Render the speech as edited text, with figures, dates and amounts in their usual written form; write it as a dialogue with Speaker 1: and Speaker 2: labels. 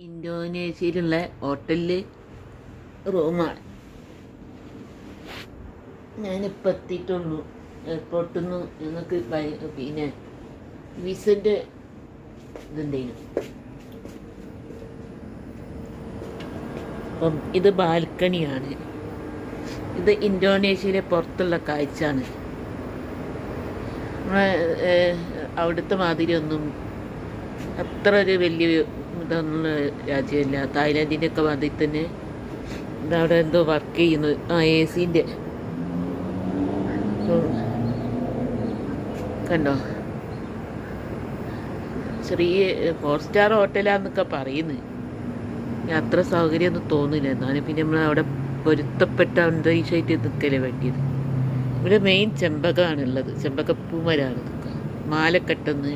Speaker 1: ഇന്തോനേഷ്യയിലുള്ള ഹോട്ടലിൽ റൂമാണ്. ഞാനിപ്പോൾ എത്തിയിട്ടുള്ളൂ എയർപോർട്ടിൽ നിന്ന്. ഞങ്ങൾക്ക് പിന്നെ വിസൻ്റെ ഇതുണ്ടേനു. അപ്പം ഇത് ബാൽക്കണിയാണ്. ഇത് ഇന്തോനേഷ്യയിലെ പുറത്തുള്ള കാഴ്ചയാണ്. അവിടുത്തെ മാതിരി ഒന്നും അത്ര ഒരു വലിയ ഇതൊന്നും രാജ്യമല്ല. തായ്ലാൻഡിൻ്റെ ഒക്കെ മാതിരി തന്നെ ഇതവിടെ എന്തോ വർക്ക് ചെയ്യുന്നു. AC-ൻ്റെ കണ്ടോ, ചെറിയ 4-സ്റ്റാർ ഹോട്ടലാന്നൊക്കെ പറയുന്നത്. അത്ര സൗകര്യമൊന്നും തോന്നില്ല. എന്നാലും പിന്നെ നമ്മൾ അവിടെ പൊരുത്തപ്പെട്ട അന്തരീക്ഷമായിട്ട് നിൽക്കലേ വേണ്ടിയത്. ഇവിടെ മെയിൻ ചെമ്പകമാണുള്ളത്. ചെമ്പകപ്പൂമരാണ് മാലക്കെട്ടെന്ന്